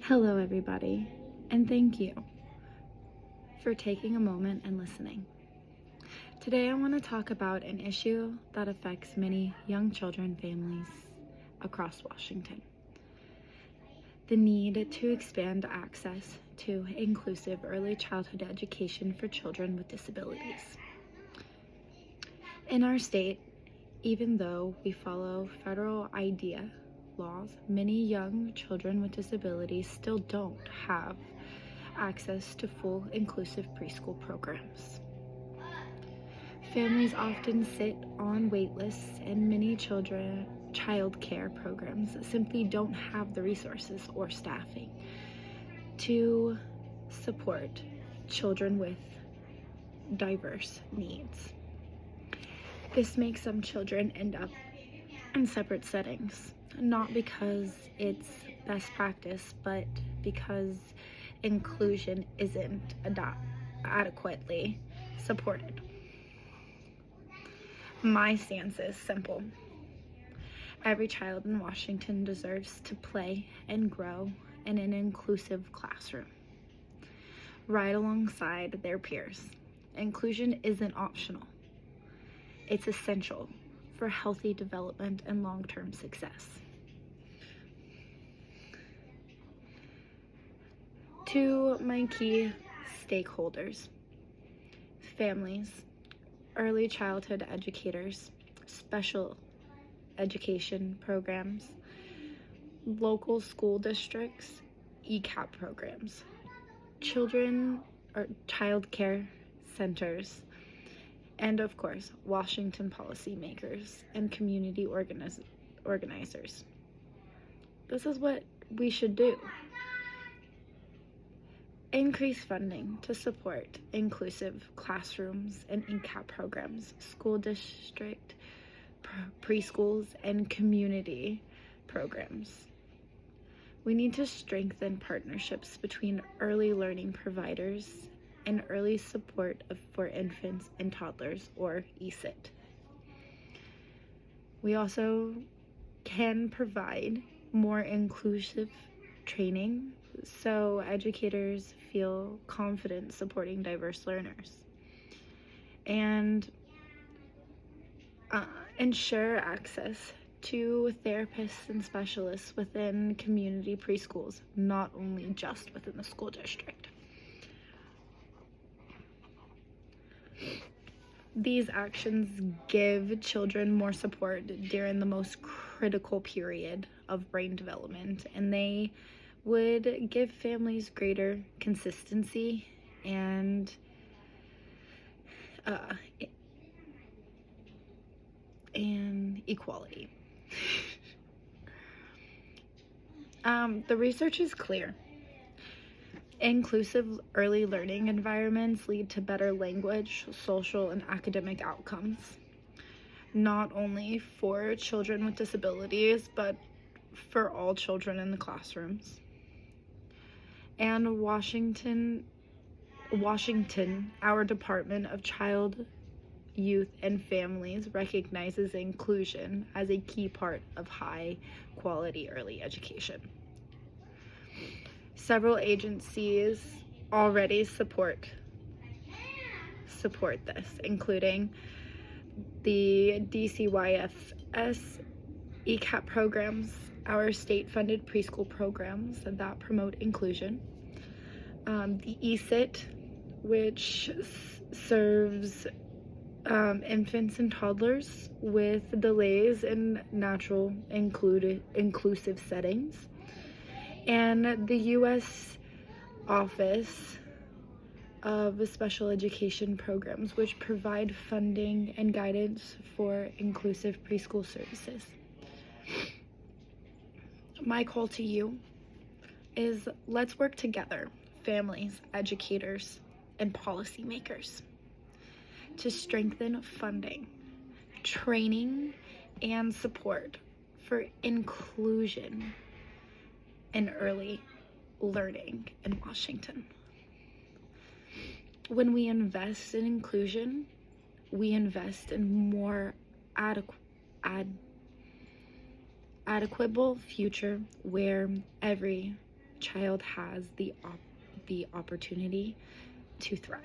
Hello, everybody, and thank you for taking a moment and listening. Today, I want to talk about an issue that affects many young children families across Washington: the need to expand access to inclusive early childhood education for children with disabilities. In our state, even though we follow federal IDEA laws, many young children with disabilities still don't have access to full inclusive preschool programs. Families often sit on wait lists, and many child care programs simply don't have the resources or staffing to support children with diverse needs. This makes some children end up in separate settings, not because it's best practice, but because inclusion isn't adequately supported. My stance is simple. Every child in Washington deserves to play and grow in an inclusive classroom, right alongside their peers. Inclusion isn't optional. It's essential for healthy development and long-term success. To my key stakeholders: families, early childhood educators, special education programs, local school districts, ECAP programs, children or child care centers, and of course, Washington policymakers and community organizers. This is what we should do. Increase funding to support inclusive classrooms and ECAP programs, school district preschools, and community programs. We need to strengthen partnerships between early learning providers and early support for infants and toddlers, or ESIT. We also can provide more inclusive training so educators feel confident supporting diverse learners, and ensure access to therapists and specialists within community preschools, not only just within the school district. These actions give children more support during the most critical period of brain development, and they would give families greater consistency and equality. The research is clear. Inclusive early learning environments lead to better language, social, and academic outcomes, not only for children with disabilities, but for all children in the classrooms. And Washington, our Department of Child, Youth, and Families recognizes inclusion as a key part of high-quality early education. Several agencies already support this, including the DCYFS, ECAP programs, our state-funded preschool programs that promote inclusion, the ESIT, which serves infants and toddlers with delays in natural inclusive settings, and the U.S. Office of Special Education Programs, which provide funding and guidance for inclusive preschool services. My call to you is, let's work together, families, educators, and policymakers, to strengthen funding, training, and support for inclusion in early learning in Washington. When we invest in inclusion, we invest in more adequate future where every child has the opportunity to thrive.